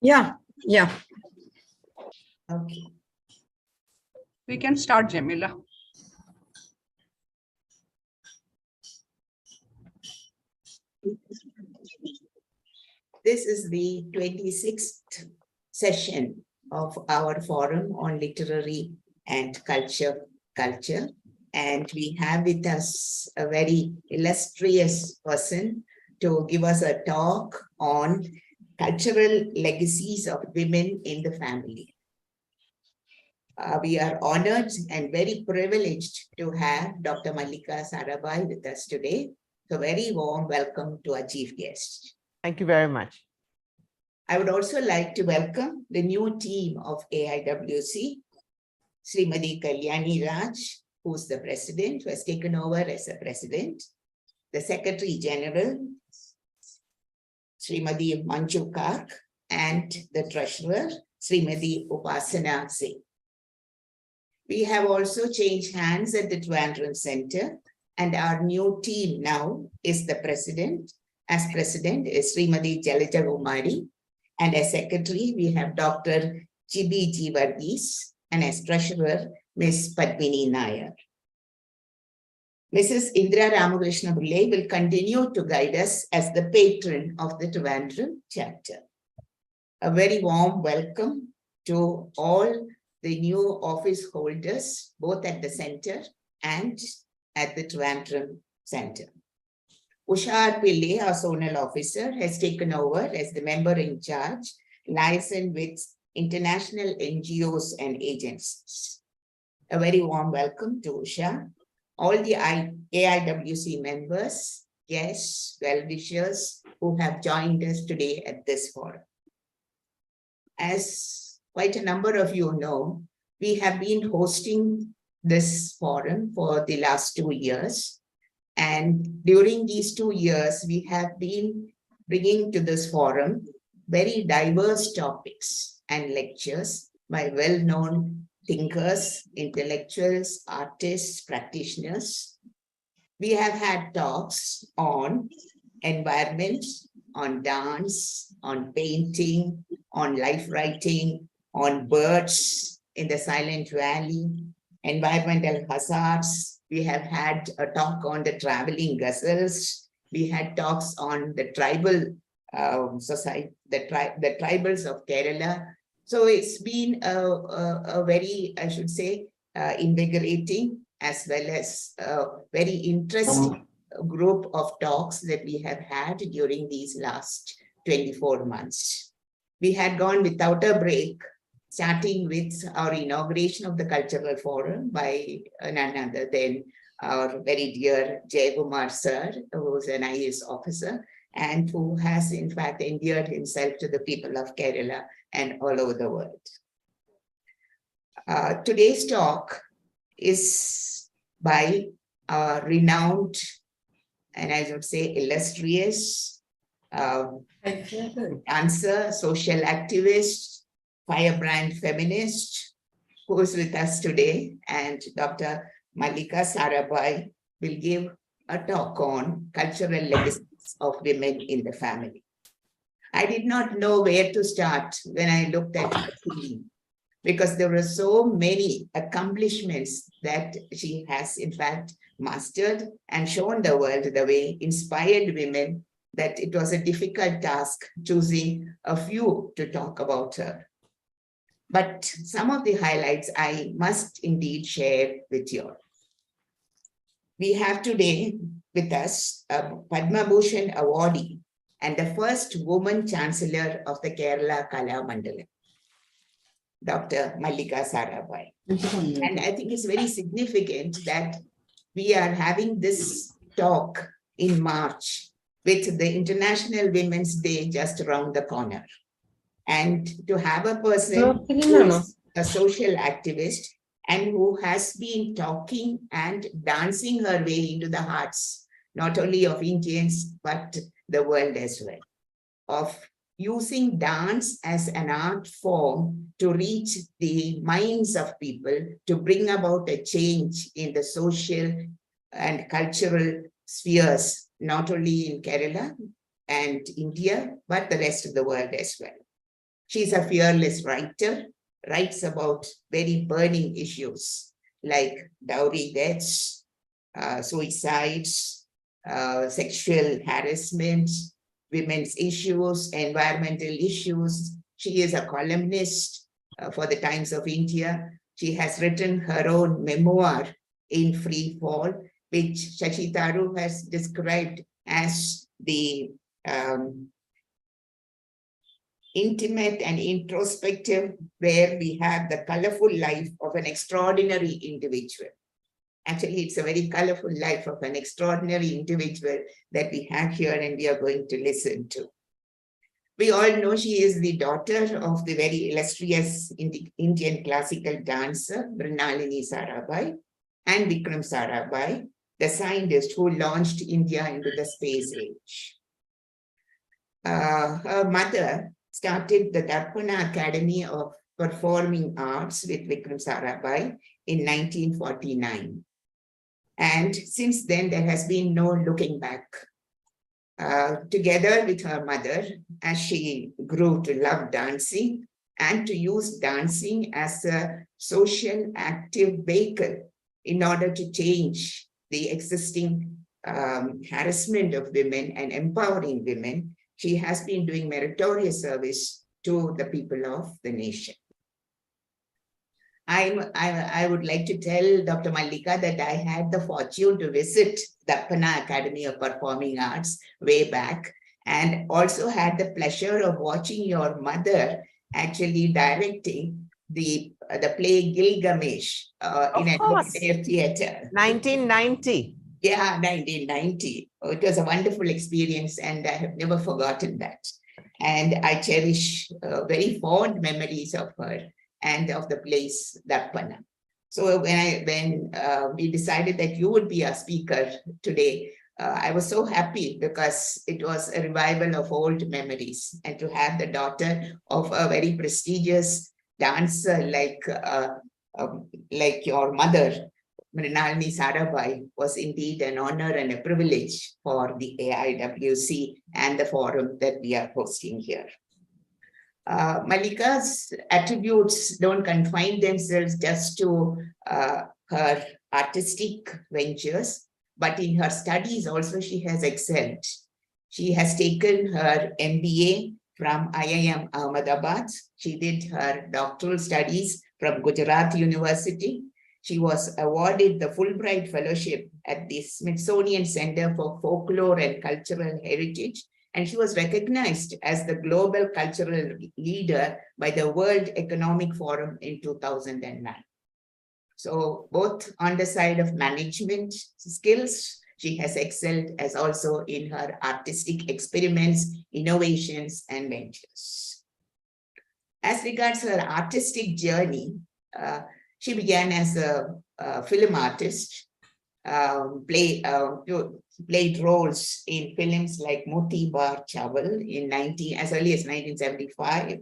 Yeah, yeah. Okay. We can start, Jamila. This is the 26th session of our forum on literary and culture. And we have with us a very illustrious person to give us a talk on cultural legacies of women in the family. We are honored and very privileged to have Dr. Mallika Sarabhai with us today. So very warm welcome to our chief guest. Thank you very much. I would also like to welcome the new team of AIWC, Srimadi Kalyani Raj, who's the president, who has taken over as the president, the Secretary General, Srimadi Manju Kark, and the treasurer, Srimadi Upasana Singh. We have also changed hands at the Trivandrum Center, and our new team now is the president. As president is Srimadi Jalita Umari, and as secretary we have Dr. G.B.G. Varghese, and as treasurer Ms. Padmini Nair. Mrs. Indra Ramakrishna Bulle will continue to guide us as the patron of the Trivandrum chapter. A very warm welcome to all the new office holders, both at the center and at the Trivandrum Center. Usha Pillai, our zonal officer, has taken over as the member in charge, licensed with international NGOs and agencies. A very warm welcome to Usha, all the AIWC members, guests, well-wishers who have joined us today at this forum. As quite a number of you know, we have been hosting this forum for the last 2 years. And during these 2 years, we have been bringing to this forum very diverse topics and lectures by well-known thinkers, intellectuals, artists, practitioners. We have had talks on environment, on dance, on painting, on life writing, on birds in the Silent Valley, environmental hazards. We have had a talk on the traveling gazelles. We had talks on the tribal society, the tribals of Kerala. So it's been a very, I should say, invigorating as well as a very interesting group of talks that we have had during these last 24 months. We had gone without a break, starting with our inauguration of the Cultural Forum by none other than our very dear Jayakumar sir, who is an IAS officer and who has in fact endeared himself to the people of Kerala and all over the world. Today's talk is by a renowned and I would say illustrious dancer, social activist, firebrand feminist, who is with us today, and Dr. Mallika Sarabhai will give a talk on cultural legacies of women in the family. I did not know where to start when I looked at her theme, because there were so many accomplishments that she has in fact mastered and shown the world the way, inspired women, that it was a difficult task choosing a few to talk about her. But some of the highlights I must indeed share with you all. We have today with us a Padma Bhushan awardee and the first woman chancellor of the Kerala Kala Mandalam, Dr. Mallika Sarabhai. And I think it's very significant that we are having this talk in March with the International Women's Day just around the corner. And to have a person who is a social activist and who has been talking and dancing her way into the hearts, not only of Indians, but the world as well, of using dance as an art form to reach the minds of people, to bring about a change in the social and cultural spheres, not only in Kerala and India, but the rest of the world as well. She's a fearless writer, writes about very burning issues like dowry deaths, suicides, sexual harassment, women's issues, environmental issues. She is a columnist for the Times of India. She has written her own memoir in Free Fall, which Shashi Tharoor has described as the intimate and introspective, where we have the colorful life of an extraordinary individual. Actually, it's a very colorful life of an extraordinary individual that we have here and we are going to listen to. We all know she is the daughter of the very illustrious Indian classical dancer, Mrinalini Sarabhai, and Vikram Sarabhai, the scientist who launched India into the space age. Her mother started the Darpana Academy of Performing Arts with Vikram Sarabhai in 1949. And since then, there has been no looking back. Together with her mother, as she grew to love dancing and to use dancing as a social active vehicle in order to change the existing harassment of women and empowering women, she has been doing meritorious service to the people of the nation. I would like to tell Dr. Mallika that I had the fortune to visit the Darpana Academy of Performing Arts way back, and also had the pleasure of watching your mother actually directing the play Gilgamesh in an open-air theater. 1990. Yeah, 1990. It was a wonderful experience, and I have never forgotten that. And I cherish very fond memories of her and of the place Darpana. So when we decided that you would be our speaker today, I was so happy because it was a revival of old memories, and to have the daughter of a very prestigious dancer like your mother, Mrinalini Sarabhai, was indeed an honor and a privilege for the AIWC and the forum that we are hosting here. Mallika's attributes don't confine themselves just to her artistic ventures, but in her studies also she has excelled. She has taken her MBA from IIM Ahmedabad. She did her doctoral studies from Gujarat University. She was awarded the Fulbright Fellowship at the Smithsonian Center for Folklore and Cultural Heritage, and she was recognized as the global cultural leader by the World Economic Forum in 2009. So both on the side of management skills, she has excelled, as also in her artistic experiments, innovations, and ventures. As regards her artistic journey, she began as a film artist, played roles in films like Moti Bar Chawal as early as 1975,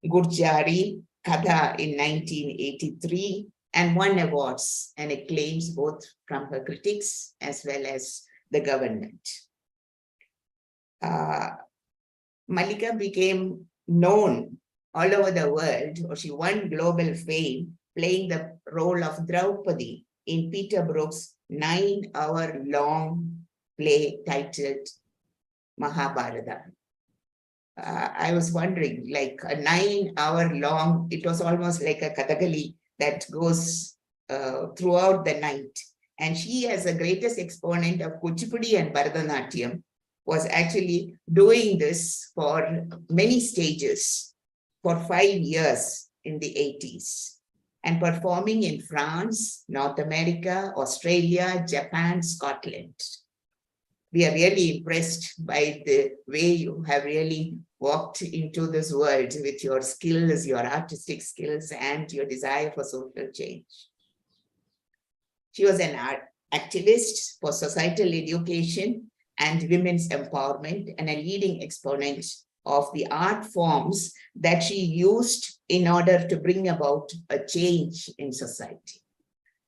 Gurjari, Kada in 1983, and won awards and acclaims both from her critics as well as the government. Mallika became known all over the world, or she won global fame, playing the role of Draupadi in Peter Brook's 9-hour-long play titled Mahabharata. I was wondering, like a 9-hour-long, it was almost like a Kathakali that goes throughout the night. And she, as the greatest exponent of Kuchipudi and Bharatanatyam, was actually doing this for many stages for 5 years in the 80s. And performing in France, North America, Australia, Japan, Scotland. We are really impressed by the way you have really walked into this world with your skills, your artistic skills, and your desire for social change. She was an activist for societal education and women's empowerment, and a leading exponent of the art forms that she used in order to bring about a change in society.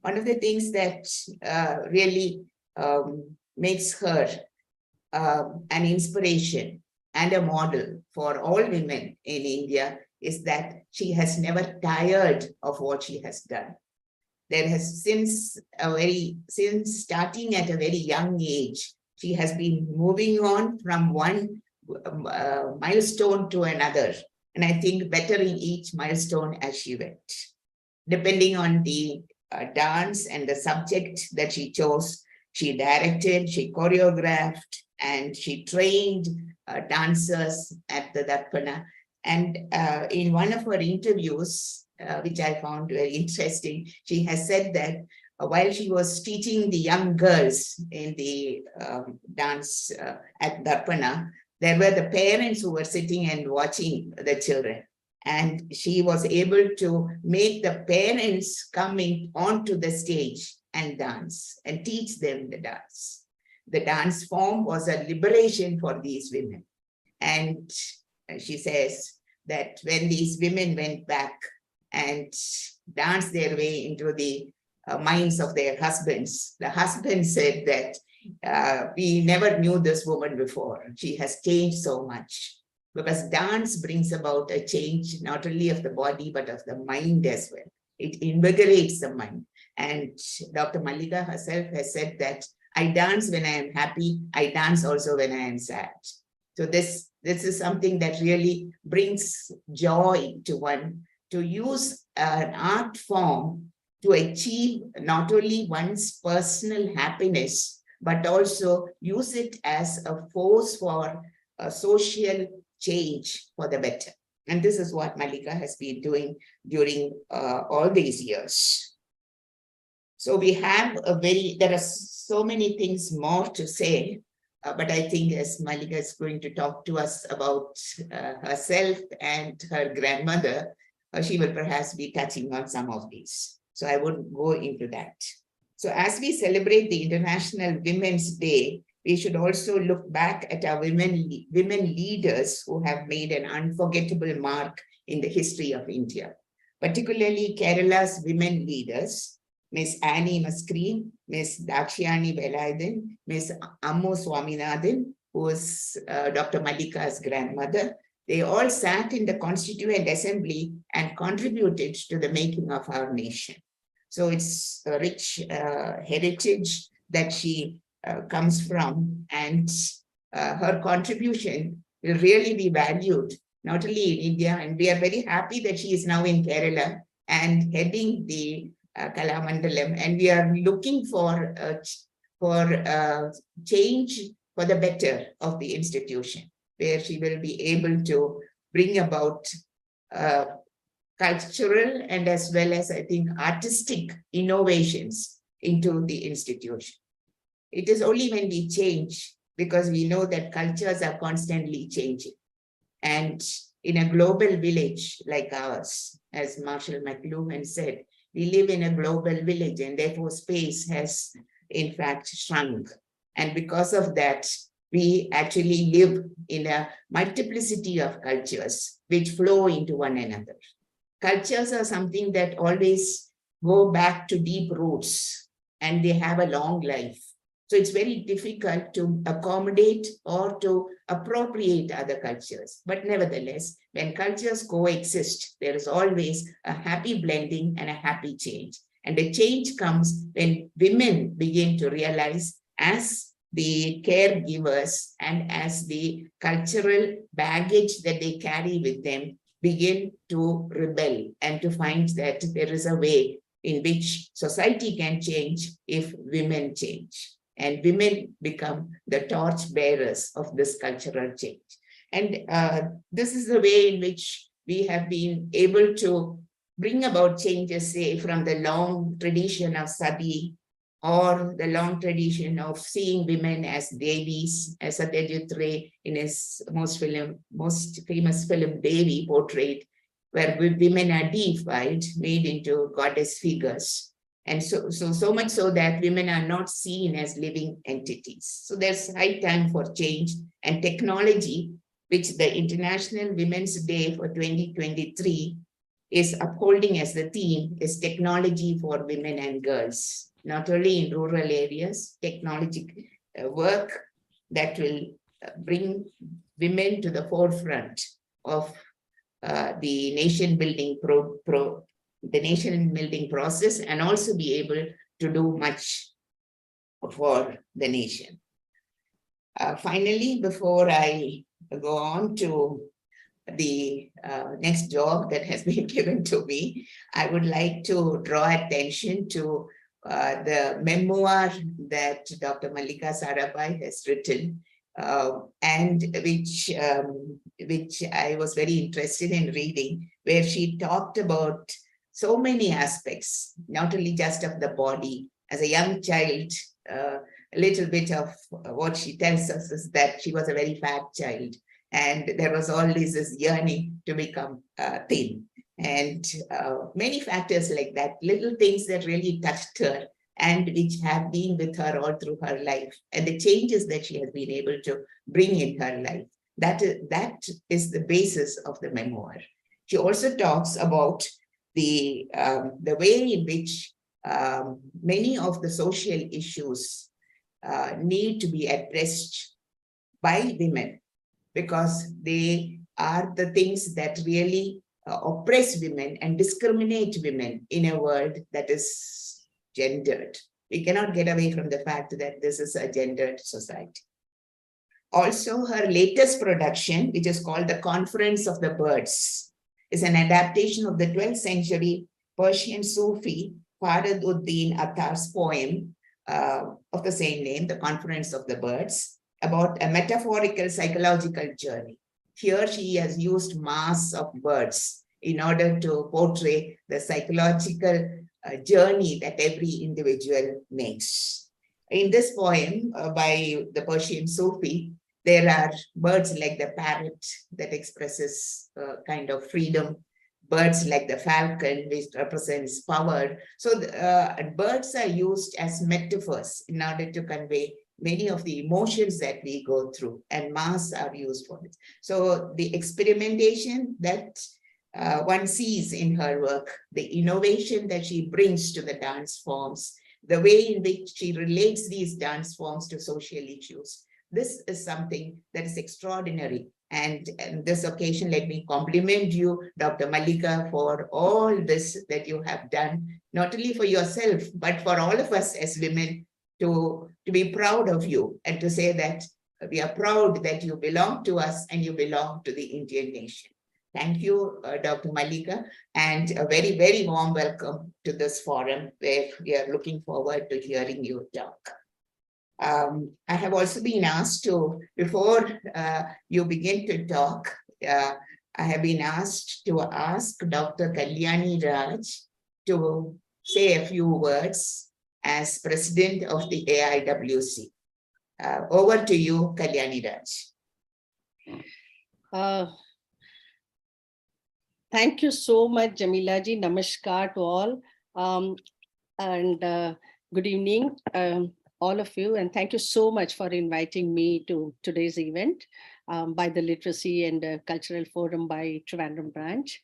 One of the things that really makes her an inspiration and a model for all women in India is that she has never tired of what she has done. There has since starting at a very young age, she has been moving on from one milestone to another. And I think bettering each milestone as she went. Depending on the dance and the subject that she chose, she directed, she choreographed, and she trained dancers at the Darpana. And in one of her interviews, which I found very interesting, she has said that while she was teaching the young girls in the dance at Darpana, there were the parents who were sitting and watching the children. And she was able to make the parents come in onto the stage and dance and teach them the dance. The dance form was a liberation for these women. And she says that when these women went back and danced their way into the minds of their husbands, the husband said that we never knew this woman before. She has changed so much. Because dance brings about a change, not only of the body, but of the mind as well. It invigorates the mind. And Dr. Mallika herself has said that I dance when I am happy, I dance also when I am sad. So this is something that really brings joy to one, to use an art form to achieve not only one's personal happiness, but also use it as a force for a social change for the better. And this is what Mallika has been doing during all these years. So we have there are so many things more to say, but I think as Mallika is going to talk to us about herself and her grandmother, she will perhaps be touching on some of these. So I wouldn't go into that. So as we celebrate the International Women's Day, we should also look back at our women leaders who have made an unforgettable mark in the history of India, particularly Kerala's women leaders, Miss Annie Musgrave, Miss Dakshyani Velayudan, Miss Ammu Swaminathan, who was Dr. Mallika's grandmother. They all sat in the Constituent Assembly and contributed to the making of our nation. So it's a rich heritage that she comes from, and her contribution will really be valued, not only in India, and we are very happy that she is now in Kerala and heading the Kalamandalam, and we are looking for change for the better of the institution, where she will be able to bring about cultural and as well as, I think, artistic innovations into the institution. It is only when we change, because we know that cultures are constantly changing. And in a global village like ours, as Marshall McLuhan said, we live in a global village, and therefore space has in fact shrunk. And because of that, we actually live in a multiplicity of cultures which flow into one another. Cultures are something that always go back to deep roots, and they have a long life. So it's very difficult to accommodate or to appropriate other cultures. But nevertheless, when cultures coexist, there is always a happy blending and a happy change. And the change comes when women begin to realize, as the caregivers and as the cultural baggage that they carry with them, begin to rebel and to find that there is a way in which society can change if women change. And women become the torch bearers of this cultural change. And this is the way in which we have been able to bring about changes, say, from the long tradition of sati, or the long tradition of seeing women as devis, as Satyajit Ray in his most famous film Devi portrayed, where women are deified, made into goddess figures. And so much so that women are not seen as living entities. So there's high time for change, and technology, which the International Women's Day for 2023 is upholding as the theme, is technology for women and girls, not only in rural areas, technology work that will bring women to the forefront of the nation building process, and also be able to do much for the nation. Finally, before I go on to the next job that has been given to me, I would like to draw attention to the memoir that Dr. Mallika Sarabhai has written, and which I was very interested in reading, where she talked about so many aspects, not only just of the body. As a young child, a little bit of what she tells us is that she was a very fat child, and there was always this yearning to become thin, and many factors like that, little things that really touched her and which have been with her all through her life, and the changes that she has been able to bring in her life. That is the basis of the memoir. She also talks about the way in which many of the social issues need to be addressed by women, because they are the things that really oppress women and discriminate women in a world that is gendered. We cannot get away from the fact that this is a gendered society. Also, her latest production, which is called The Conference of the Birds, is an adaptation of the 12th century Persian Sufi Faraduddin Attar's poem of the same name, The Conference of the Birds, about a metaphorical psychological journey. Here she has used masks of birds in order to portray the psychological journey that every individual makes. In this poem by the Persian Sufi, there are birds like the parrot that expresses kind of freedom, birds like the falcon, which represents power. So birds are used as metaphors in order to convey many of the emotions that we go through, and masks are used for it. So the experimentation that one sees in her work, the innovation that she brings to the dance forms, the way in which she relates these dance forms to social issues, this is something that is extraordinary. And on this occasion, let me compliment you, Dr. Mallika, for all this that you have done, not only for yourself, but for all of us as women, to be proud of you and to say that we are proud that you belong to us and you belong to the Indian nation. Thank you, Dr. Mallika, and a very, very warm welcome to this forum where we are looking forward to hearing you talk. I have also been asked to, before you begin to talk, I have been asked to ask Dr. Kalyani Raj to say a few words as president of the AIWC. Over to you, Kalyani Raj. Thank you so much, Jamila ji. Namaskar to all. Good evening, all of you. And thank you so much for inviting me to today's event by the Literacy and Cultural Forum by Trivandrum branch.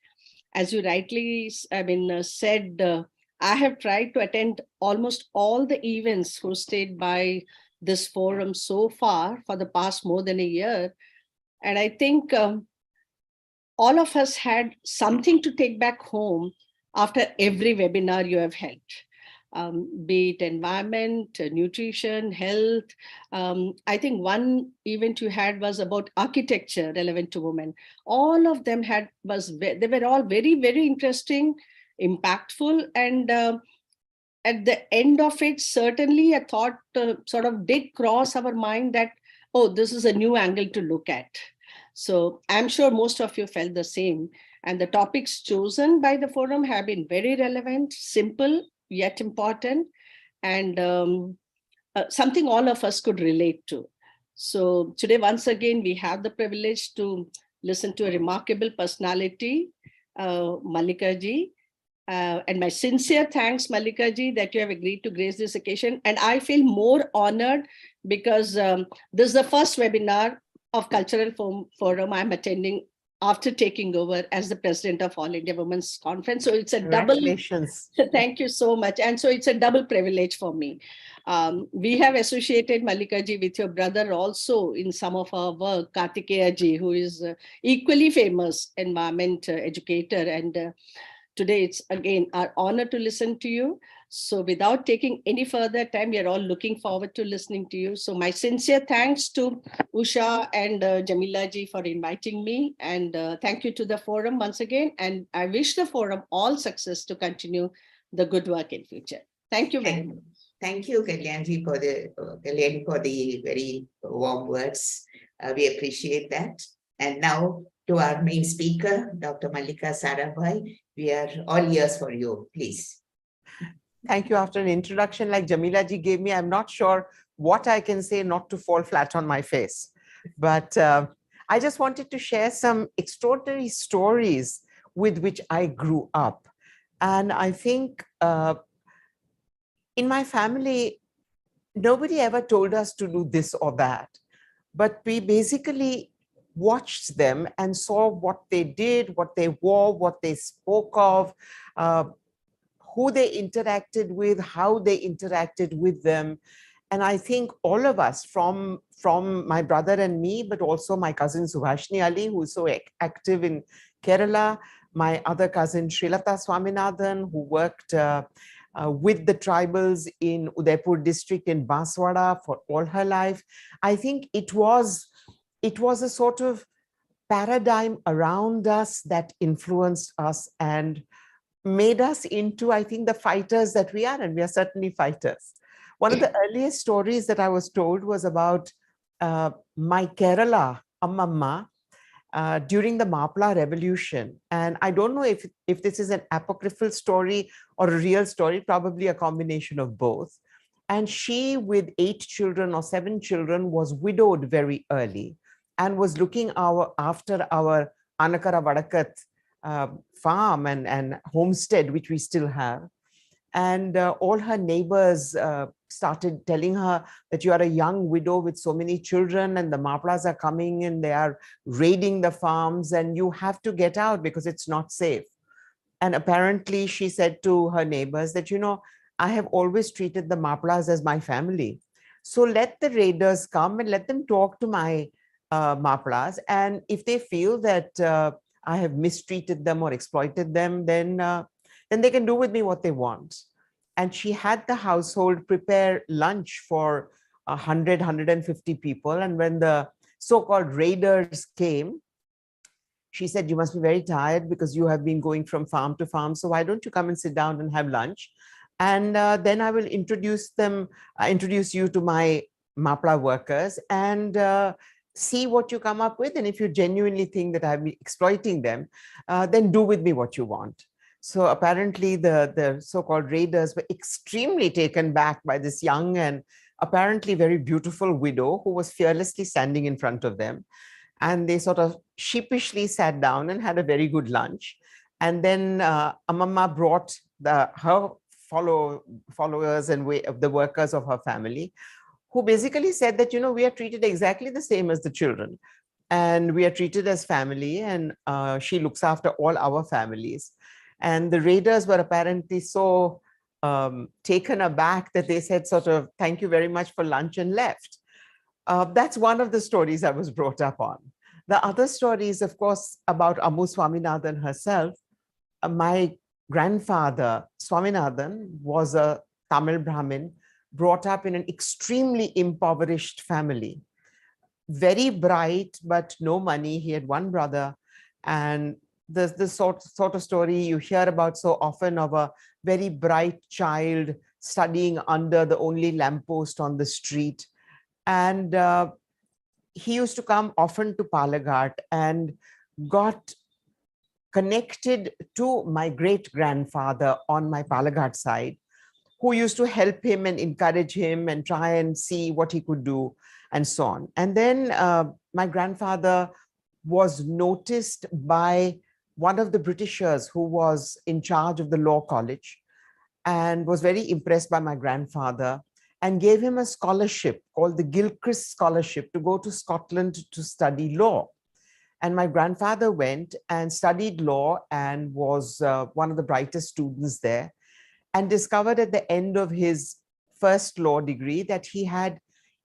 As you rightly said, I have tried to attend almost all the events hosted by this forum so far for the past more than a year. And I think all of us had something to take back home after every webinar you have held, be it environment, nutrition, health. I think one event you had was about architecture relevant to women. All of them they were all very, very interesting, impactful, and at the end of it, certainly a thought sort of did cross our mind that, oh, this is a new angle to look at. So I'm sure most of you felt the same. And the topics chosen by the forum have been very relevant, simple, yet important, and something all of us could relate to. So today, once again, we have the privilege to listen to a remarkable personality, Mallika ji. And my sincere thanks, Mallika ji, that you have agreed to grace this occasion. And I feel more honored because this is the first webinar of Cultural Forum I'm attending after taking over as the president of All India Women's Conference. So it's a double. Congratulations. Thank you so much. And so it's a double privilege for me. We have associated Mallika ji with your brother also in some of our work, Kartikeya ji, who is equally famous environment educator. And today it's again our honor to listen to you. So without taking any further time, we are all looking forward to listening to you. So my sincere thanks to Usha and Jamila ji for inviting me. And thank you to the forum once again. And I wish the forum all success to continue the good work in future. Thank you very much. Thank you, Kalyanji, for the very warm words. We appreciate that. And now to our main speaker, Dr. Mallika Sarabhai. We are all ears for you, please. Thank you. After an introduction like Jamila ji gave me, I'm not sure what I can say not to fall flat on my face. But I just wanted to share some extraordinary stories with which I grew up. And I think in my family, nobody ever told us to do this or that. But we basically watched them and saw what they did, what they wore, what they spoke of, who they interacted with, how they interacted with them. And I think all of us, from my brother and me, but also my cousin Subhashini Ali, who is so active in Kerala, my other cousin Srilata Swaminathan, who worked with the tribals in Udaipur district in Banswara for all her life. I think it was a sort of paradigm around us that influenced us and made us into, I think, the fighters that we are, and we are certainly fighters. One of the earliest stories that I was told was about my Kerala Ammamma during the Mapla Revolution. And I don't know if this is an apocryphal story or a real story, probably a combination of both. And she, with 8 children or 7 children, was widowed very early and was looking after our Anakara Vadakat farm and homestead, which we still have. And all her neighbors started telling her that you are a young widow with so many children and the Maplas are coming and they are raiding the farms and you have to get out because it's not safe. And apparently she said to her neighbors that, you know, I have always treated the Maplas as my family. So let the raiders come and let them talk to my Maplas. And if they feel that I have mistreated them or exploited them, then they can do with me what they want. And she had the household prepare lunch for 100, 150 people. And when the so-called raiders came, she said, you must be very tired because you have been going from farm to farm. So why don't you come and sit down and have lunch? And then I will introduce you to my Mapla workers and see what you come up with. And if you genuinely think that I'm exploiting them, then do with me what you want. So apparently the so-called raiders were extremely taken back by this young and apparently very beautiful widow who was fearlessly standing in front of them. And they sort of sheepishly sat down and had a very good lunch. And then Ammamma brought her followers and the workers of her family, who basically said that, you know, we are treated exactly the same as the children. And we are treated as family, and she looks after all our families. And the raiders were apparently so taken aback that they said sort of, thank you very much for lunch, and left. That's one of the stories I was brought up on. The other story is, of course, about Ammu Swaminathan herself. My grandfather, Swaminathan, was a Tamil Brahmin, brought up in an extremely impoverished family. Very bright, but no money. He had one brother. And the sort of story you hear about so often of a very bright child studying under the only lamppost on the street. And he used to come often to Palaghat and got connected to my great-grandfather on my Palaghat side, who used to help him and encourage him and try and see what he could do and so on. And then my grandfather was noticed by one of the Britishers who was in charge of the law college and was very impressed by my grandfather and gave him a scholarship called the Gilchrist Scholarship to go to Scotland to study law. And my grandfather went and studied law and was one of the brightest students there, and discovered at the end of his first law degree that he had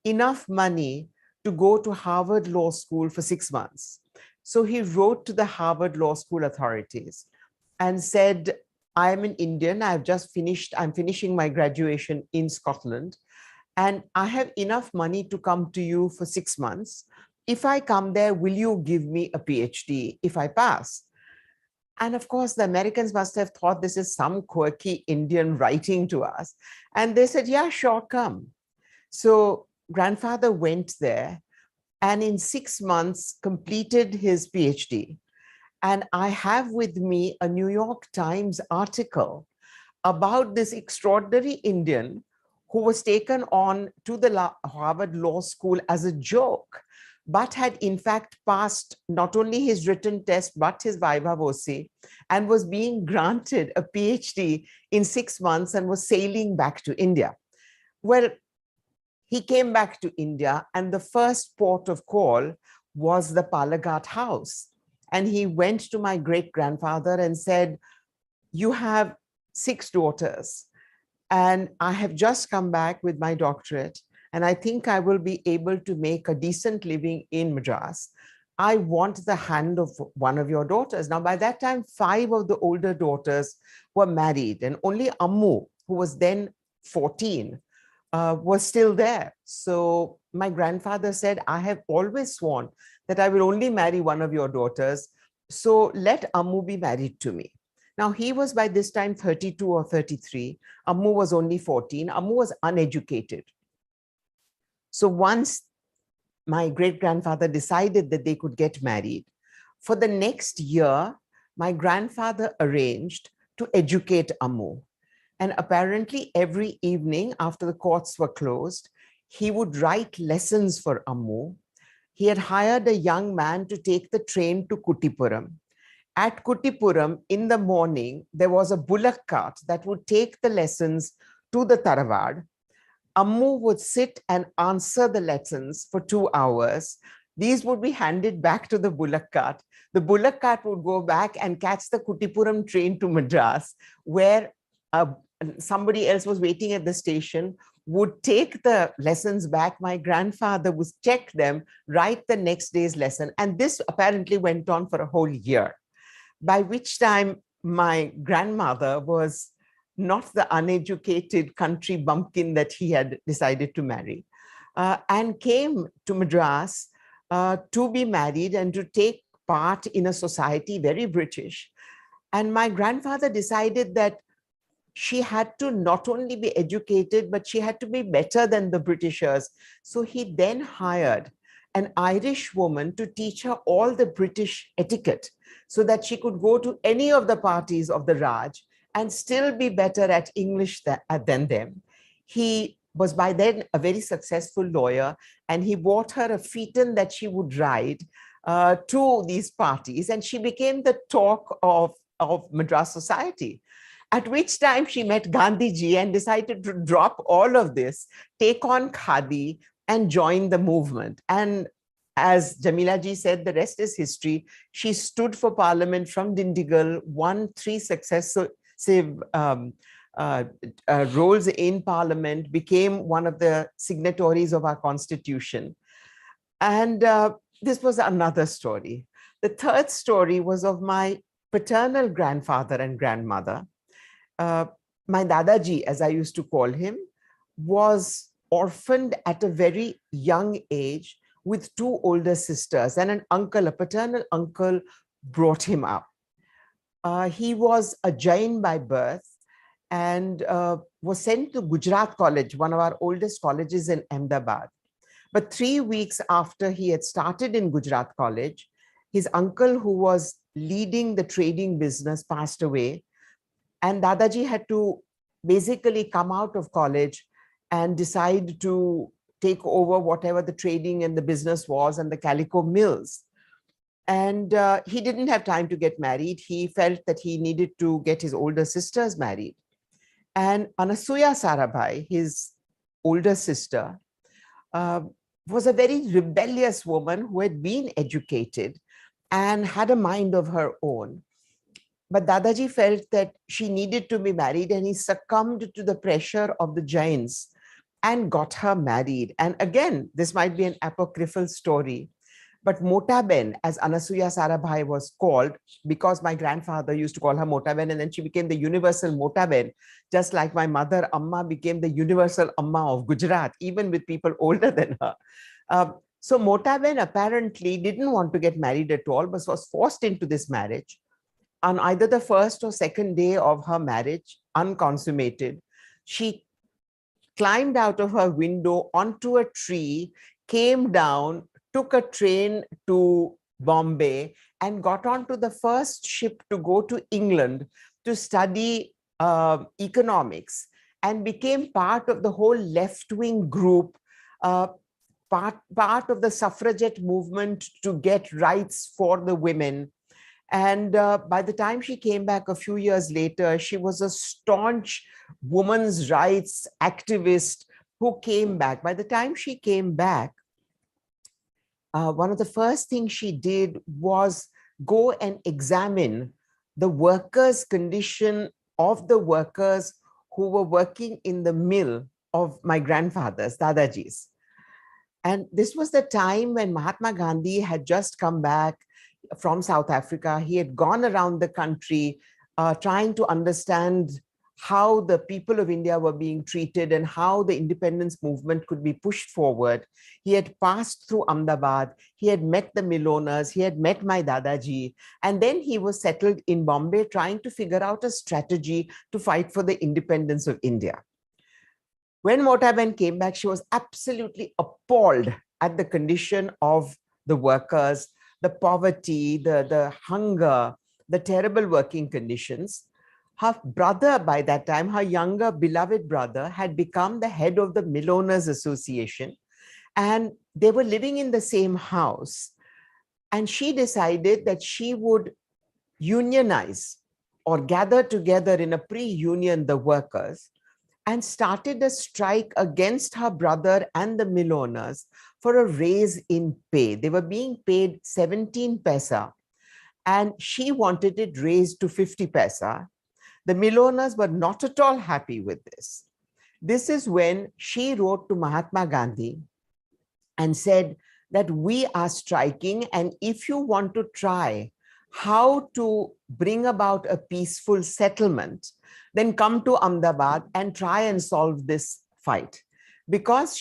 enough money to go to Harvard Law School for 6 months. So he wrote to the Harvard Law School authorities and said, I'm an Indian, I'm finishing my graduation in Scotland, and I have enough money to come to you for 6 months. If I come there, will you give me a PhD if I pass? And of course, the Americans must have thought this is some quirky Indian writing to us. And they said, yeah, sure, come. So grandfather went there and in 6 months completed his PhD. And I have with me a New York Times article about this extraordinary Indian who was taken on to the Harvard Law School as a joke, but had in fact passed not only his written test, but his AIWC, and was being granted a PhD in 6 months and was sailing back to India. Well, he came back to India, and the first port of call was the Palaghat house. And he went to my great-grandfather and said, you have 6 daughters, and I have just come back with my doctorate, and I think I will be able to make a decent living in Madras. I want the hand of one of your daughters. Now, by that time, 5 of the older daughters were married, and only Ammu, who was then 14, was still there. So my grandfather said, I have always sworn that I will only marry one of your daughters. So let Ammu be married to me. Now, he was by this time 32 or 33. Ammu was only 14. Ammu was uneducated. So once my great-grandfather decided that they could get married, for the next year, my grandfather arranged to educate Ammu. And apparently every evening after the courts were closed, he would write lessons for Ammu. He had hired a young man to take the train to Kuttipuram. At Kuttipuram, in the morning, there was a bullock cart that would take the lessons to the Taravad. Ammu would sit and answer the lessons for 2 hours. These would be handed back to the bullock cart. The bullock cart would go back and catch the Kuttipuram train to Madras, where somebody else was waiting at the station, would take the lessons back. My grandfather would check them, write the next day's lesson. And this apparently went on for a whole year, by which time my grandmother was not the uneducated country bumpkin that he had decided to marry, and came to Madras to be married and to take part in a society very British. And my grandfather decided that she had to not only be educated, but she had to be better than the Britishers. So he then hired an Irish woman to teach her all the British etiquette so that she could go to any of the parties of the Raj and still be better at English than them. He was by then a very successful lawyer, and he bought her a phaeton that she would ride to these parties, and she became the talk of Madras society. At which time she met Gandhiji and decided to drop all of this, take on Khadi, and join the movement. And as Jamila ji said, the rest is history. She stood for parliament from Dindigul, won 3 successive roles in parliament, became one of the signatories of our constitution. And this was another story. The third story was of my paternal grandfather and grandmother. My Dadaji, as I used to call him, was orphaned at a very young age with 2 older sisters, and an uncle, a paternal uncle, brought him up. He was a Jain by birth and was sent to Gujarat College, one of our oldest colleges in Ahmedabad. But 3 weeks after he had started in Gujarat College, his uncle, who was leading the trading business, passed away. And Dadaji had to basically come out of college and decide to take over whatever the trading and the business was and the calico mills. And he didn't have time to get married. He felt that he needed to get his older sisters married. And Anasuya Sarabhai, his older sister, was a very rebellious woman who had been educated and had a mind of her own. But Dadaji felt that she needed to be married, and he succumbed to the pressure of the Jains and got her married. And again, this might be an apocryphal story, but Motaben, as Anasuya Sarabhai was called, because my grandfather used to call her Motaben, and then she became the universal Motaben, just like my mother Amma became the universal Amma of Gujarat, even with people older than her. So Motaben apparently didn't want to get married at all, but was forced into this marriage. On either the first or second day of her marriage, unconsummated, she climbed out of her window onto a tree, came down, took a train to Bombay, and got onto the first ship to go to England to study economics, and became part of the whole left-wing group, part of the suffragette movement to get rights for the women. And by the time she came back a few years later, she was a staunch women's rights activist who came back. By the time she came back, one of the first things she did was go and examine the workers' condition of the workers who were working in the mill of my grandfather's, Dadaji's. And this was the time when Mahatma Gandhi had just come back from South Africa. He had gone around the country trying to understand how the people of India were being treated and how the independence movement could be pushed forward. He had passed through Ahmedabad. He had met the mill owners. He had met my Dadaji. And then he was settled in Bombay trying to figure out a strategy to fight for the independence of India. When Motaben came back, she was absolutely appalled at the condition of the workers, the poverty, the hunger, the terrible working conditions. Her brother, by that time, her younger beloved brother, had become the head of the Mill Owners Association, and they were living in the same house. And she decided that she would unionize or gather together in a pre-union the workers, and started a strike against her brother and the mill owners for a raise in pay. They were being paid 17 paisa, and she wanted it raised to 50 paisa. The mill owners were not at all happy with this. This is when she wrote to Mahatma Gandhi and said that we are striking, and if you want to try how to bring about a peaceful settlement, then come to Ahmedabad and try and solve this fight. Because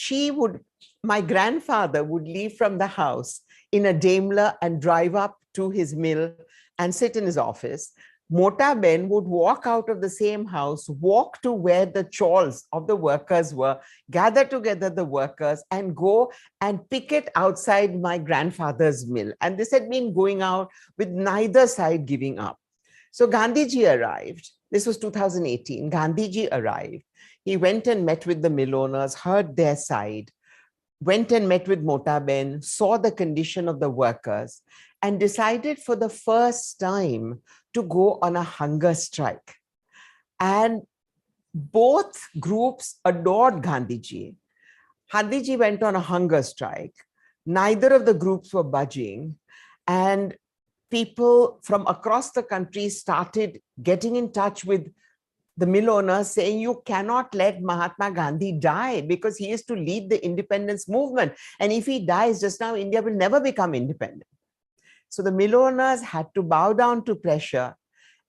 my grandfather would leave from the house in a Daimler and drive up to his mill and sit in his office. Motaben would walk out of the same house, walk to where the chawls of the workers were, gather together the workers, and go and picket outside my grandfather's mill. And this had been going out with neither side giving up. So Gandhiji arrived. This was 2018. Gandhiji arrived. He went and met with the mill owners, heard their side, went and met with Motaben, saw the condition of the workers, and decided for the first time to go on a hunger strike. And both groups adored Gandhiji. Gandhiji went on a hunger strike. Neither of the groups were budging. And people from across the country started getting in touch with the mill owners, saying, you cannot let Mahatma Gandhi die because he is to lead the independence movement. And if he dies just now, India will never become independent. So the mill owners had to bow down to pressure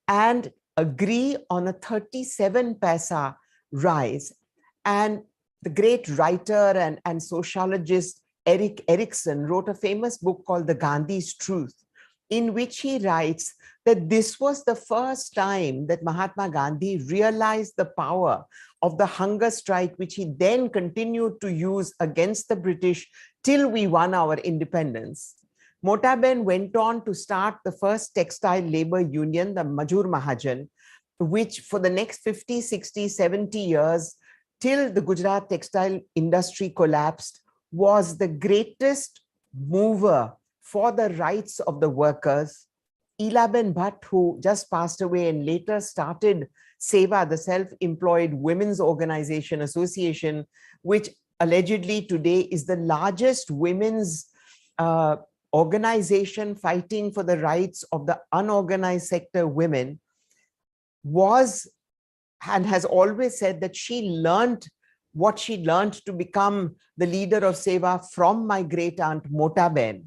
and agree on a 37 paisa rise. And the great writer and sociologist Erik Erikson wrote a famous book called The Gandhi's Truth, in which he writes that this was the first time that Mahatma Gandhi realized the power of the hunger strike, which he then continued to use against the British till we won our independence. Motaben went on to start the first textile labor union, the Majur Mahajan, which for the next 50, 60, 70 years, till the Gujarat textile industry collapsed, was the greatest mover for the rights of the workers. Ilaben Bhatt, who just passed away and later started SEVA, the Self-Employed Women's Organization Association, which allegedly today is the largest women's organization fighting for the rights of the unorganized sector women, was and has always said that she learned what she learned to become the leader of Seva from my great aunt Motaben,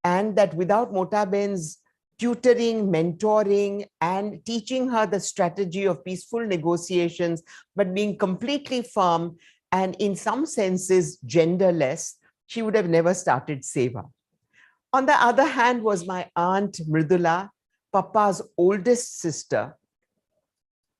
and that without Motaben's tutoring, mentoring, and teaching her the strategy of peaceful negotiations, but being completely firm and in some senses genderless, she would have never started Seva. On the other hand was my aunt Mridula, Papa's oldest sister,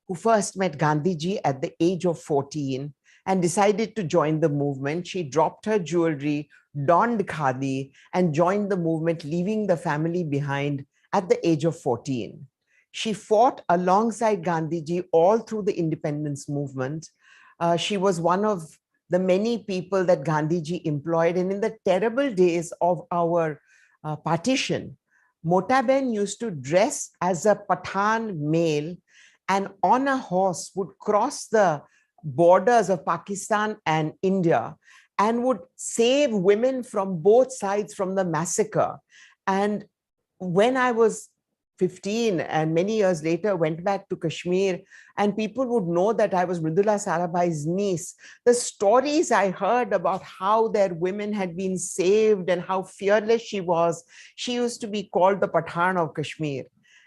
who first met Gandhiji at the age of 14 and decided to join the movement. She dropped her jewelry, donned khadi, and joined the movement, leaving the family behind at the age of 14. She fought alongside Gandhiji all through the independence movement. She was one of the many people that Gandhiji employed. And in the terrible days of our partition, Motaben used to dress as a Pathan male and on a horse would cross the borders of Pakistan and India and would save women from both sides from the massacre. And when I was 15 and many years later went back to Kashmir, and people would know that I was Mridula Sarabhai's niece, the stories I heard about how their women had been saved and how fearless she was, she used to be called the Pathan of Kashmir.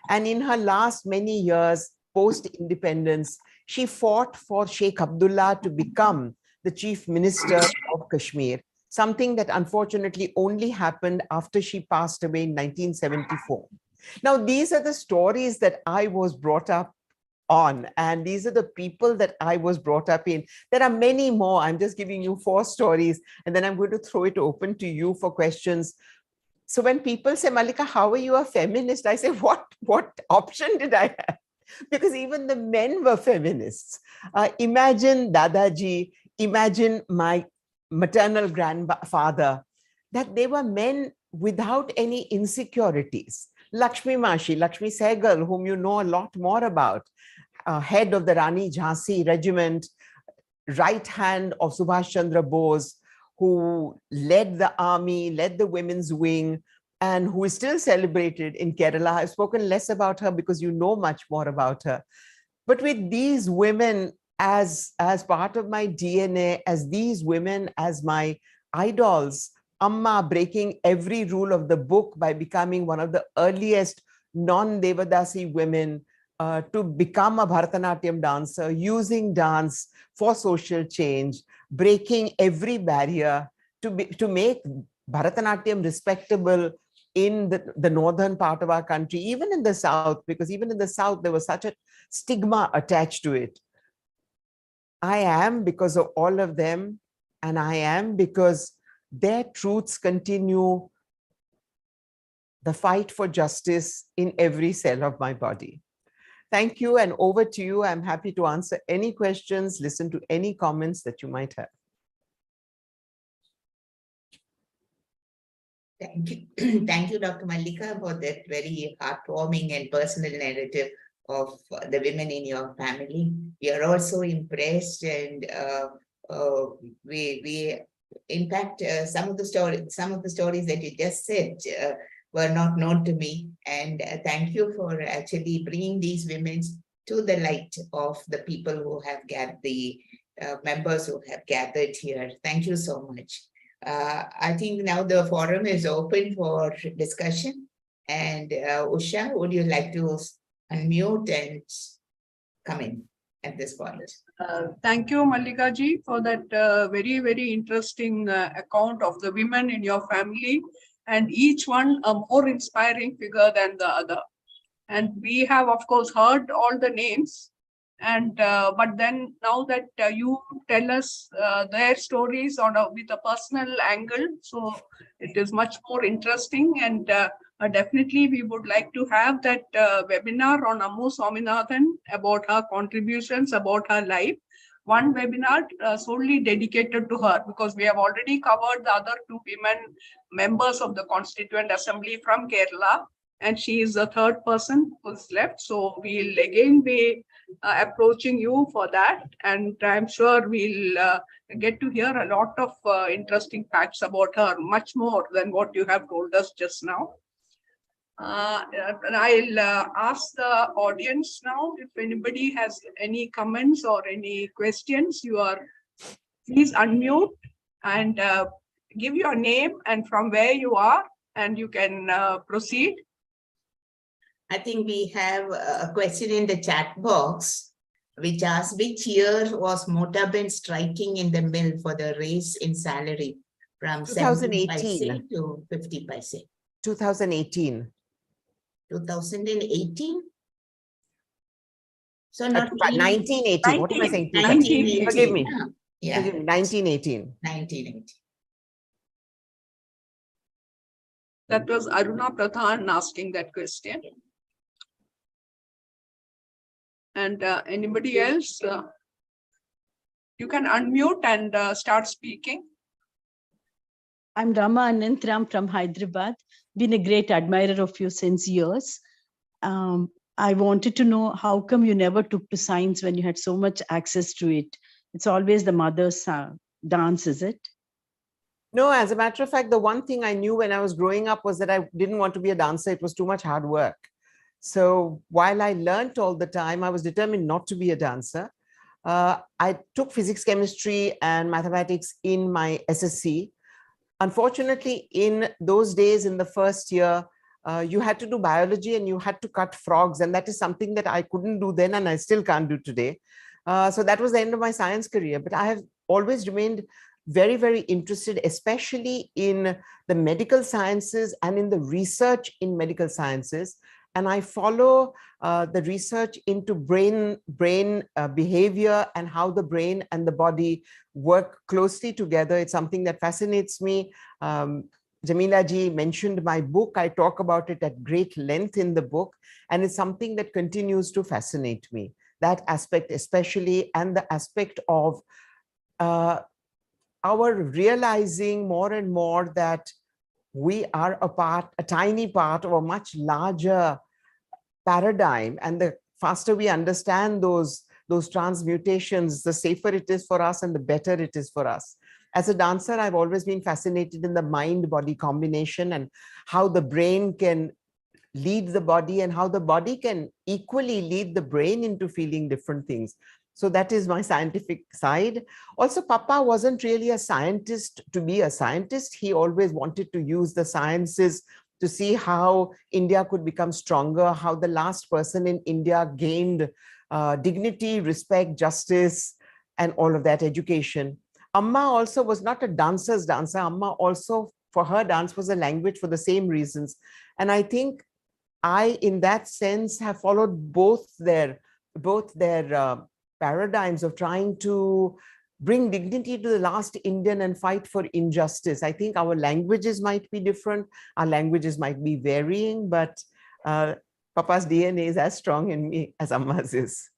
And in her last many years, post-independence, she fought for Sheikh Abdullah to become the chief minister of Kashmir, something that unfortunately only happened after she passed away in 1974. Now, these are the stories that I was brought up on, and these are the people that I was brought up in. There are many more. I'm just giving you 4 stories, and then I'm going to throw it open to you for questions. So when people say, Mallika, how are you a feminist? I say, what option did I have? Because even the men were feminists. Imagine Dadaji, imagine my maternal grandfather, that they were men without any insecurities. Lakshmi Sehgal, whom you know a lot more about, head of the Rani Jhansi regiment, right hand of Subhash Chandra Bose, who led the army, led the women's wing, and who is still celebrated in Kerala. I've spoken less about her because you know much more about her. But with these women as part of my DNA, as these women as my idols, Amma breaking every rule of the book by becoming one of the earliest non-Devadasi women to become a Bharatanatyam dancer, using dance for social change, breaking every barrier to make Bharatanatyam respectable in the northern part of our country, even in the south, because even in the south, there was such a stigma attached to it. I am because of all of them, and I am because their truths continue the fight for justice in every cell of my body. Thank you, and over to you. I'm happy to answer any questions, listen to any comments that you might have. Thank you. Thank you, Dr. Mallika, for that very heartwarming and personal narrative of the women in your family. We are also impressed, and we in fact, some of the stories that you just said were not known to me. And thank you for actually bringing these women to the light of the people who have gathered, the members who have gathered here. Thank you so much. I think now the forum is open for discussion. And Usha, would you like to unmute and come in at this point? Thank you, Mallika ji, for that very, very interesting account of the women in your family, and each one a more inspiring figure than the other. And we have, of course, heard all the names. And but then now that you tell us their stories with a personal angle, so it is much more interesting. And definitely we would like to have that webinar on Ammu Swaminathan about her contributions, about her life. One webinar solely dedicated to her, because we have already covered the other 2 women members of the Constituent Assembly from Kerala. and she is the third person who's left. So we'll again be approaching you for that, and I'm sure we'll get to hear a lot of interesting facts about her, much more than what you have told us just now. And I'll ask the audience now if anybody has any comments or any questions. Please unmute and give your name and from where you are, and you can proceed. I think we have a question in the chat box, which asks, which year was Motabend striking in the mill for the raise in salary from 17 paise 2018. to 50 paise? 2018. 2018? So not 1918. What am I saying? 1918. Forgive me. Yeah, Forgive me. 1918. 1918. That was Aruna Pradhan asking that question. And anybody else? You can unmute and start speaking. I'm Rama Anantram from Hyderabad. Been a great admirer of you since years. I wanted to know how come you never took to science when you had so much access to it? It's always the mother's dance, is it? No, as a matter of fact, the one thing I knew when I was growing up was that I didn't want to be a dancer. It was too much hard work. So while I learned all the time, I was determined not to be a dancer. I took physics, chemistry, and mathematics in my SSC. Unfortunately, in those days, in the first year, you had to do biology and you had to cut frogs. And that is something that I couldn't do then and I still can't do today. So that was the end of my science career. But I have always remained very, very interested, especially in the medical sciences and in the research in medical sciences. And I follow the research into brain behavior and how the brain and the body work closely together. It's something that fascinates me. Jamila ji mentioned my book. I talk about it at great length in the book, and it's something that continues to fascinate me. That aspect especially, and the aspect of our realizing more and more that we are a tiny part of a much larger paradigm, and the faster we understand those transmutations, the safer it is for us and the better it is for us. As a dancer, I've always been fascinated in the mind-body combination and how the brain can lead the body and how the body can equally lead the brain into feeling different things. So that is my scientific side. Also, Papa wasn't really a scientist to be a scientist. He always wanted to use the sciences to see how India could become stronger, how the last person in India gained dignity, respect, justice, and all of that, education. Amma also was not a dancer's dancer. Amma also, for her, dance was a language for the same reasons. And I think I, in that sense, have followed both their paradigms of trying to bring dignity to the last Indian and fight for injustice. I think our languages might be different, our languages might be varying, but Papa's DNA is as strong in me as Amma's is.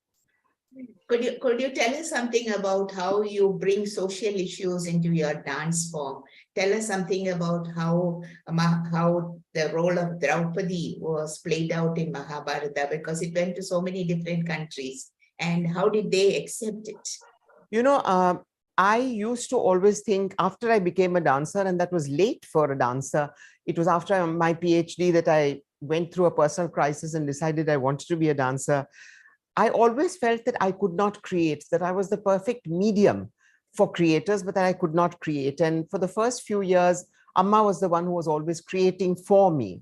Could you tell us something about how you bring social issues into your dance form? Tell us something about how the role of Draupadi was played out in Mahabharata, because it went to so many different countries. And how did they accept it? You know, I used to always think after I became a dancer, and that was late for a dancer. It was after my PhD that I went through a personal crisis and decided I wanted to be a dancer. I always felt that I could not create, that I was the perfect medium for creators, but that I could not create. And for the first few years, Amma was the one who was always creating for me.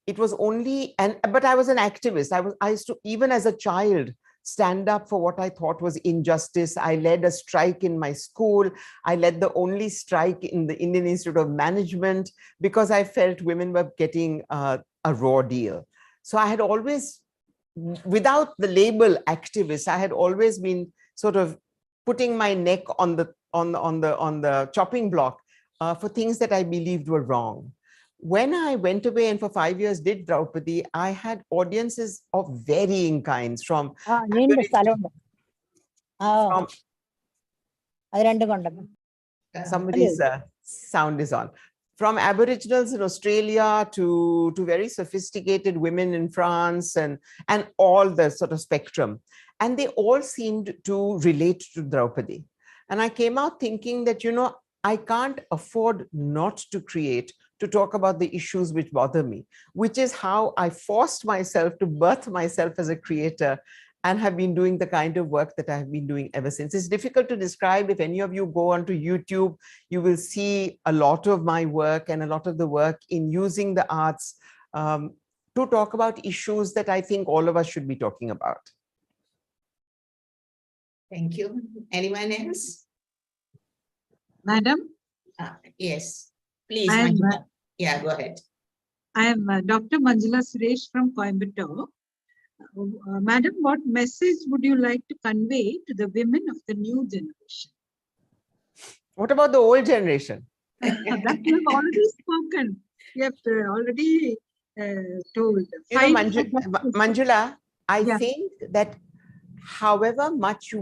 It was only, but I was an activist. I used to, even as a child, stand up for what I thought was injustice. I led a strike in my school. I led the only strike in the Indian Institute of Management because I felt women were getting a raw deal. So I had always, without the label activist, I had always been sort of putting my neck on the chopping block for things that I believed were wrong. When I went away and for 5 years did Draupadi, I had audiences of varying kinds from somebody's sound is on. from Aboriginals in Australia to very sophisticated women in France and all the sort of spectrum. And they all seemed to relate to Draupadi. And I came out thinking that, you know, I can't afford not to create to talk about the issues which bother me, which is how I forced myself to birth myself as a creator and have been doing the kind of work that I have been doing ever since. It's difficult to describe. If any of you go onto YouTube, you will see a lot of my work and a lot of the work in using the arts to talk about issues that I think all of us should be talking about. Thank you. Anyone else? Madam, Yes, please. I am, Manjula. Yeah, go ahead. I am Dr. Manjula Suresh from Coimbatore. Madam, what message would you like to convey to the women of the new generation? What about the old generation? That you have already spoken. You have already told. You know, Manjula, I Yeah. think that however much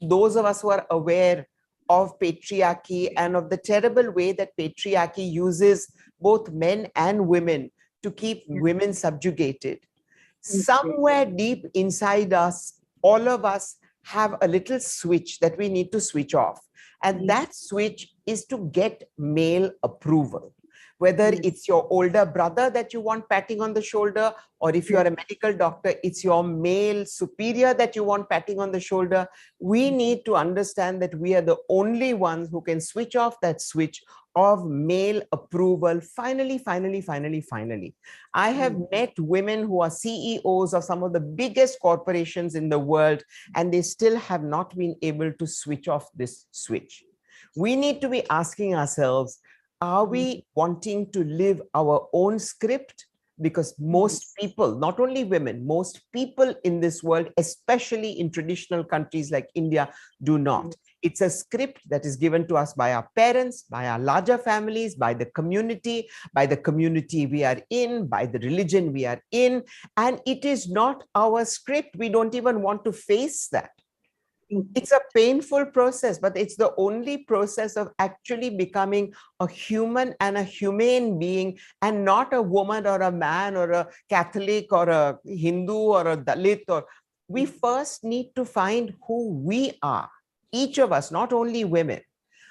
those of us who are aware of patriarchy and of the terrible way that patriarchy uses both men and women to keep women subjugated, somewhere deep inside us, all of us have a little switch that we need to switch off. And that switch is to get male approval. Whether it's your older brother that you want patting on the shoulder, or if you're a medical doctor, it's your male superior that you want patting on the shoulder. We need to understand that we are the only ones who can switch off that switch of male approval. Finally. I have met women who are CEOs of some of the biggest corporations in the world, and they still have not been able to switch off this switch. We need to be asking ourselves, are we wanting to live our own script? Because most people, not only women, most people in this world, especially in traditional countries like India, do not. It's a script that is given to us by our parents, by our larger families, by the community we are in, by the religion we are in. And it is not our script. We don't even want to face that. It's a painful process, but it's the only process of actually becoming a human and a humane being, and not a woman or a man or a Catholic or a Hindu or a Dalit. We first need to find who we are, each of us, not only women.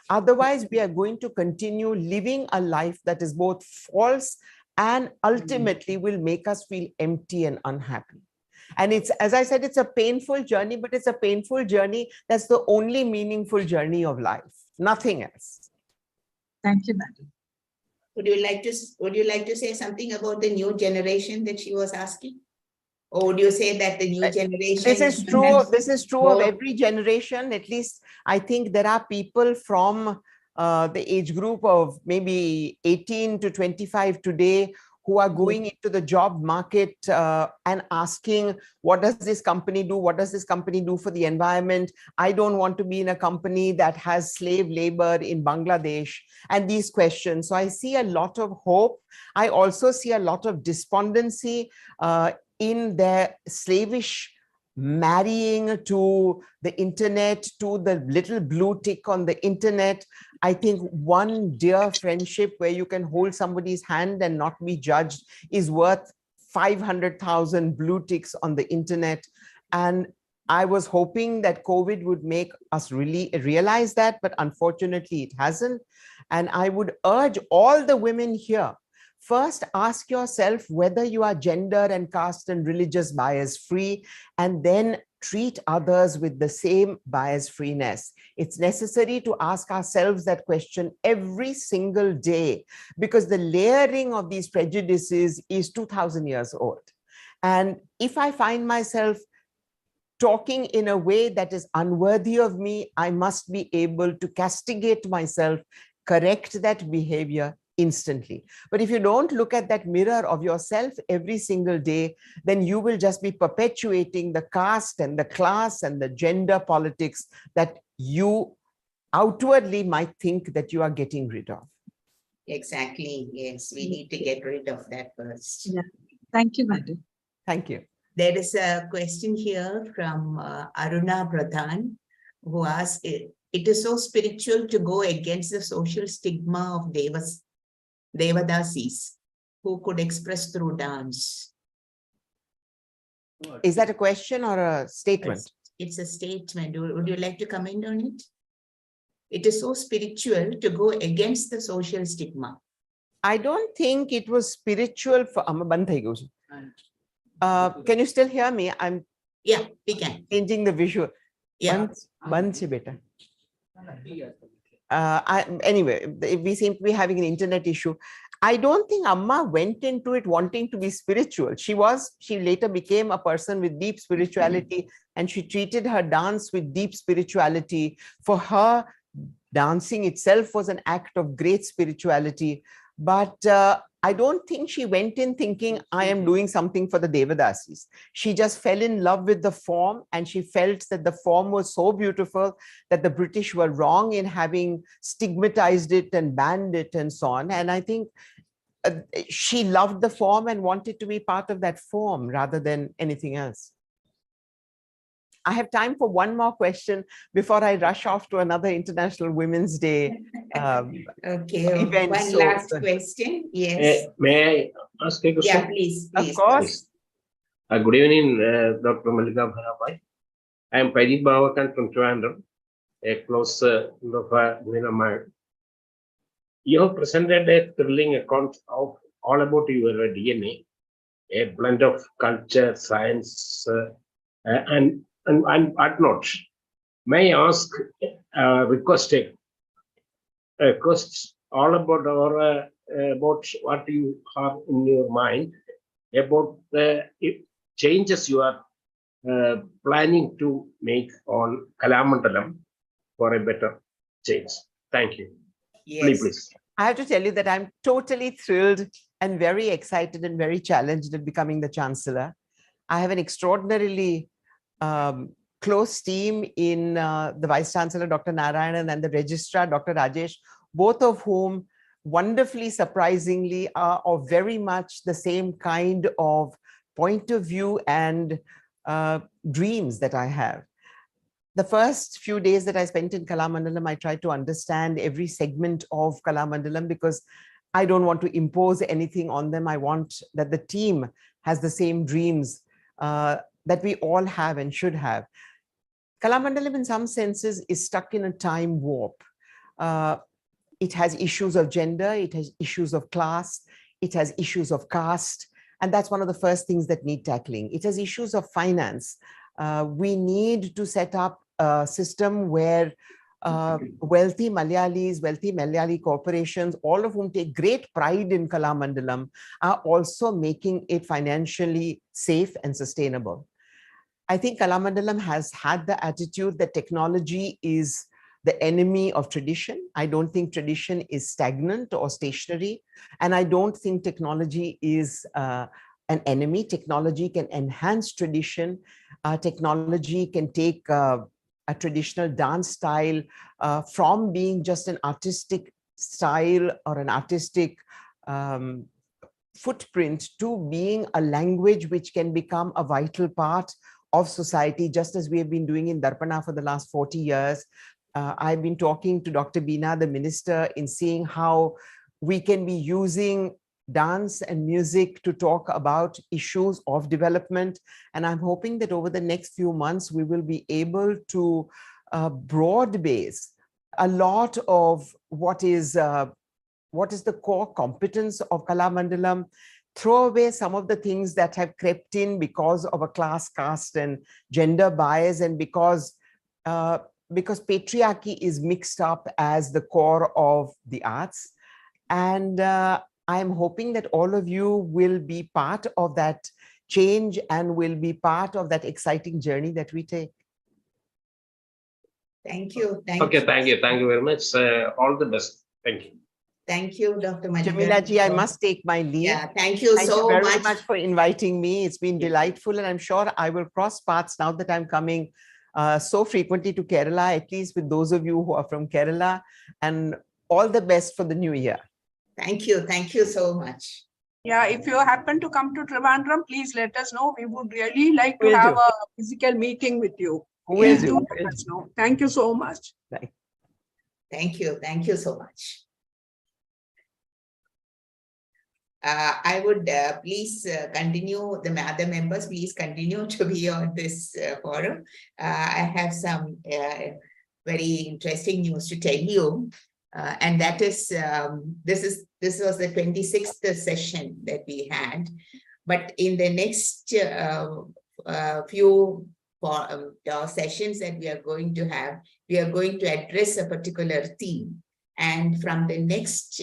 Otherwise, we are going to continue living a life that is both false and ultimately will make us feel empty and unhappy. And it's, as I said, it's a painful journey, but it's a painful journey that's the only meaningful journey of life, nothing else. Thank you, madam. Would you like to say something about the new generation that she was asking? Or would you say that the new generation? This is true of every generation. At least I think there are people from the age group of maybe 18 to 25 today who are going into the job market and asking, what does this company do? What does this company do for the environment? I don't want to be in a company that has slave labor in Bangladesh, and these questions. So I see a lot of hope. I also see a lot of despondency in their slavish marrying to the internet, to the little blue tick on the internet. I think one dear friendship where you can hold somebody's hand and not be judged is worth 500,000 blue ticks on the internet. And I was hoping that COVID would make us really realize that, but unfortunately it hasn't. And I would urge all the women here, first ask yourself whether you are gender and caste and religious bias free, and then treat others with the same bias freeness. It's necessary to ask ourselves that question every single day, because the layering of these prejudices is 2000 years old. And if I find myself talking in a way that is unworthy of me, I must be able to castigate myself, correct that behavior instantly. But if you don't look at that mirror of yourself every single day, then you will just be perpetuating the caste and the class and the gender politics that you outwardly might think that you are getting rid of. Exactly. Yes, we need to get rid of that first. Yeah. Thank you, madam. Thank you. There is a question here from Aruna Pradhan, who asks, It is so spiritual to go against the social stigma of Devadasis, who could express through dance. Is that a question or a statement? It's a statement. Would you like to comment on it? It is so spiritual to go against the social stigma. I don't think it was spiritual for can you still hear me? I'm We can. changing the visual. Yeah. Anyway, we seem to be having an internet issue. I don't think Amma went into it wanting to be spiritual. She later became a person with deep spirituality, and she treated her dance with deep spirituality. For her, dancing itself was an act of great spirituality. But I don't think she went in thinking, I am doing something for the Devadasis. She just fell in love with the form, and she felt that the form was so beautiful that the British were wrong in having stigmatized it and banned it and so on. And I think she loved the form and wanted to be part of that form rather than anything else. I have time for one more question before I rush off to another International Women's Day Okay, event. one last question. Yes. May I ask a question? Yeah, please. Of course. Good evening, Dr. Mallika. I am Pajit Bhavakan from Trivandrum, a close friend of mine. You have presented a thrilling account of all about your DNA, a blend of culture, science, and whatnot. May I ask request all about about what you have in your mind about the changes you are planning to make on Kalamandalam for a better change. Thank you. Yes. Please. I have to tell you that I'm totally thrilled and very excited and very challenged at becoming the Chancellor. I have an extraordinarily close team in the Vice Chancellor, Dr. Narayanan, and the Registrar, Dr. Rajesh, both of whom wonderfully, surprisingly, are of very much the same kind of point of view and dreams that I have. The first few days that I spent in Kalamandalam, I tried to understand every segment of Kalamandalam because I don't want to impose anything on them. I want that the team has the same dreams that we all have and should have. Kalamandalam, in some senses, is stuck in a time warp. It has issues of gender, it has issues of class, it has issues of caste, and that's one of the first things that need tackling. It has issues of finance. We need to set up a system where wealthy Malayalis, wealthy Malayali corporations, all of whom take great pride in Kalamandalam, are also making it financially safe and sustainable. I think Kalamandalam has had the attitude that technology is the enemy of tradition. I don't think tradition is stagnant or stationary. And I don't think technology is an enemy. Technology can enhance tradition. Technology can take a traditional dance style from being just an artistic style or an artistic footprint to being a language which can become a vital part of society, just as we have been doing in Darpana for the last 40 years. I've been talking to Dr. Beena, the minister, in seeing how we can be using dance and music to talk about issues of development. And I'm hoping that over the next few months, we will be able to broad base a lot of what is the core competence of Kalamandalam, throw away some of the things that have crept in because of a class, caste, and gender bias, and because patriarchy is mixed up as the core of the arts. And I'm hoping that all of you will be part of that change and will be part of that exciting journey that we take. Thank you. Okay, thank you. Thank you very much. All the best. Thank you. Thank you, Dr. Mallika. Jamila ji, I must take my leave. Yeah, thank you so very much. much for inviting me. It's been delightful, and I'm sure I will cross paths now that I'm coming so frequently to Kerala, at least with those of you who are from Kerala, and all the best for the new year. Thank you. Thank you so much. Yeah, if you happen to come to Trivandrum, please let us know. We would really like to Will have do. a physical meeting with you. Will Please do. do let us know. Thank you so much. Right. Thank you. Thank you so much. I would please continue, the other members, please continue to be on this forum. I have some very interesting news to tell you. And that is, this was the 26th session that we had. But in the next few sessions that we are going to have, we are going to address a particular theme. And from the next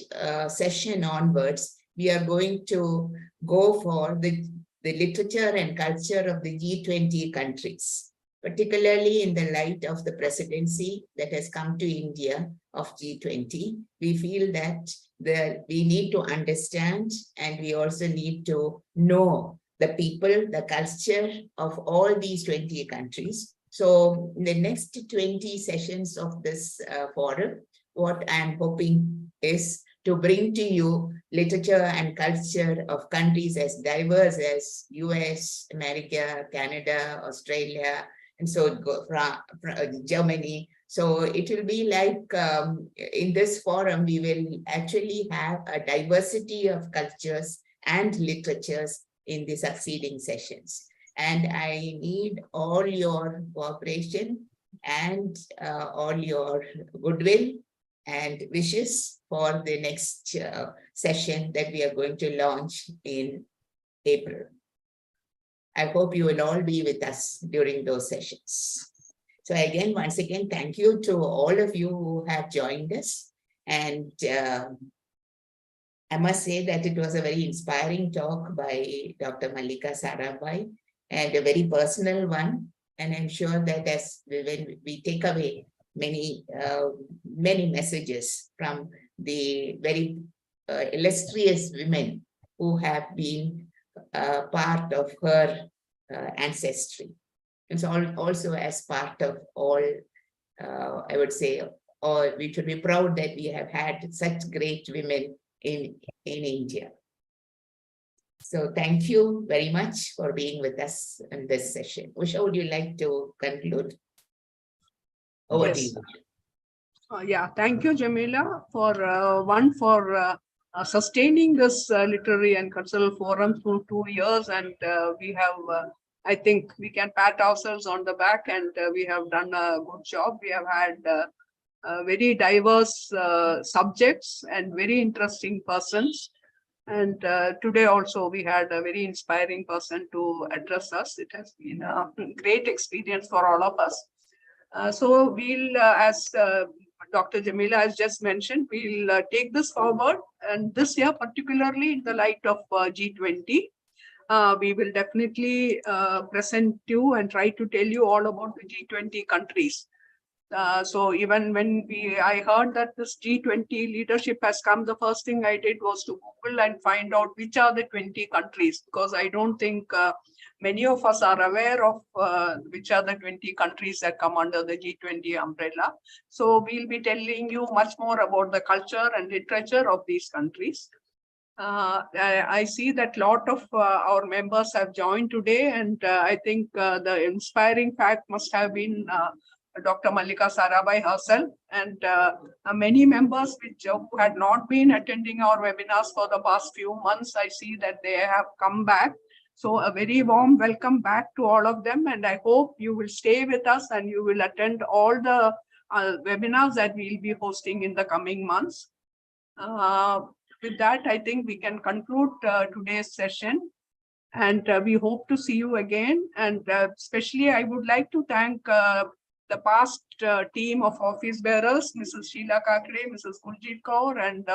session onwards, we are going to go for the literature and culture of the G20 countries, particularly in the light of the presidency that has come to India of G20. We feel that we need to understand, and we also need to know the people, the culture of all these 20 countries. So in the next 20 sessions of this forum, what I'm hoping is to bring to you literature and culture of countries as diverse as US, America, Canada, Australia, and so from Germany. So it will be like in this forum, we will actually have a diversity of cultures and literatures in the succeeding sessions. And I need all your cooperation and all your goodwill and wishes for the next session that we are going to launch in April. I hope you will all be with us during those sessions. So again, once again, thank you to all of you who have joined us. And I must say that it was a very inspiring talk by Dr. Mallika Sarabhai, and a very personal one. And I'm sure that as when we take away many messages from the very illustrious women who have been part of her ancestry. It's also as part of all, I would say, or we should be proud that we have had such great women in India. So thank you very much for being with us in this session. Usha, would you like to conclude? Over to you. Yeah, thank you, Jamila, for sustaining this literary and cultural forum through 2 years. And we have, I think we can pat ourselves on the back, and we have done a good job. We have had very diverse subjects and very interesting persons. And today also we had a very inspiring person to address us. It has been a great experience for all of us. So we'll, as Dr. Jamila has just mentioned, we'll take this forward. And this year, particularly in the light of G20, we will definitely present you and try to tell you all about the G20 countries. So even when I heard that this G20 leadership has come, the first thing I did was to Google and find out which are the 20 countries, because I don't think many of us are aware of which are the 20 countries that come under the G20 umbrella. So we'll be telling you much more about the culture and literature of these countries. I see that a lot of our members have joined today, and I think the inspiring fact must have been Dr. Mallika Sarabhai herself, and many members who had not been attending our webinars for the past few months. I see that they have come back. So a very warm welcome back to all of them. And I hope you will stay with us and you will attend all the webinars that we'll be hosting in the coming months. With that, I think we can conclude today's session. And we hope to see you again. And especially, I would like to thank the past team of office bearers, Mrs. Sheila Kakre, Mrs. Gurjit Kaur, and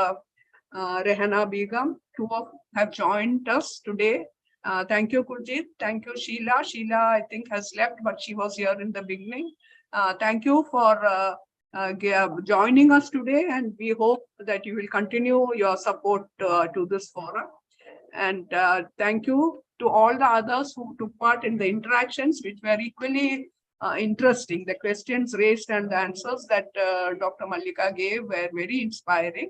Rehana Begum, who have joined us today. Thank you, Gurjit. Thank you, Sheila. Sheila, I think, has left, but she was here in the beginning. Thank you for joining us today, and we hope that you will continue your support to this forum. And thank you to all the others who took part in the interactions, which were equally interesting. The questions raised and the answers that Dr. Mallika gave were very inspiring.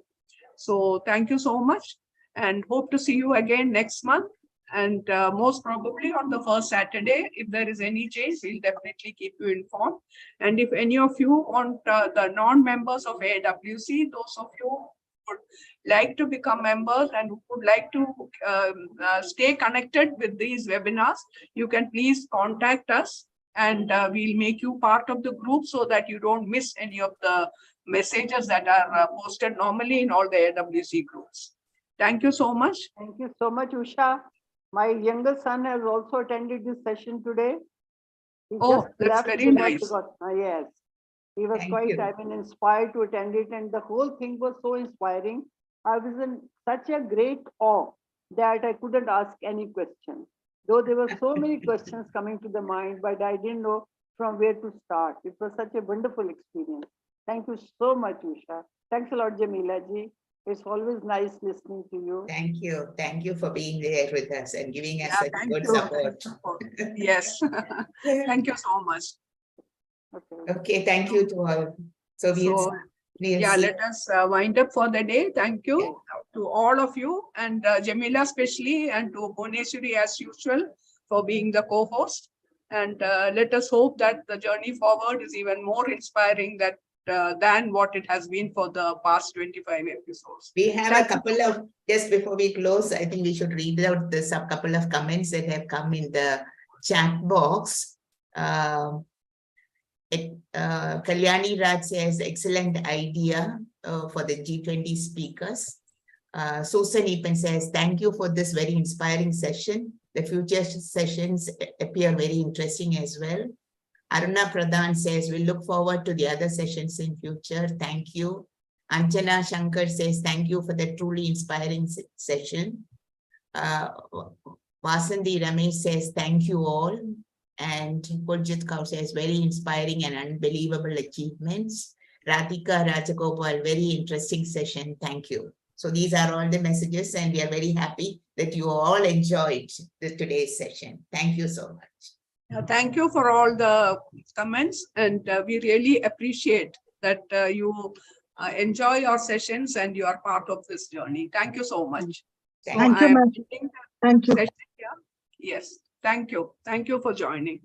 So thank you so much, and hope to see you again next month. And most probably on the first Saturday, if there is any change, we'll definitely keep you informed. And if any of you want the non-members of AIWC, those of you who would like to become members and who would like to stay connected with these webinars, you can please contact us, and we'll make you part of the group so that you don't miss any of the messages that are posted normally in all the AIWC groups. Thank you so much. Thank you so much, Usha. My younger son has also attended this session today. He Oh, just that's left very because nice. yes, he was Thank quite, you. I mean, inspired to attend it, and the whole thing was so inspiring. I was in such a great awe that I couldn't ask any question. Though there were so many questions coming to the mind, but I didn't know from where to start. It was such a wonderful experience. Thank you so much, Usha. Thanks a lot, Jamila ji. It's always nice listening to you. Thank you. Thank you for being there with us and giving us Yeah, such thank good you. support. Yes. Thank you so much. Okay. Okay, thank you to all. So we'll Yeah, see. let us wind up for the day. Thank you to all of you, and Jamila especially, and to Bhuneshwari as usual for being the co-host. And let us hope that the journey forward is even more inspiring than what it has been for the past 25 episodes. We have Thank a couple of, just before we close, I think we should read out a couple of comments that have come in the chat box. Kalyani Raj says, excellent idea for the G20 speakers. Susan Epen says, thank you for this very inspiring session. The future sessions appear very interesting as well. Aruna Pradhan says, we look forward to the other sessions in future. Thank you. Anjana Shankar says, thank you for the truly inspiring session. Vasanthi Ramesh says, thank you all. And Puljit Kaur says, very inspiring and unbelievable achievements. Radhika Rajagopal, very interesting session. Thank you. So these are all the messages, and we are very happy that you all enjoyed today's session. Thank you so much. Thank you for all the comments, and we really appreciate that you enjoy your sessions and you are part of this journey. Thank you so much. Thank you, I am ma'am. ending the Thank you. session here. Yes, thank you. Thank you for joining.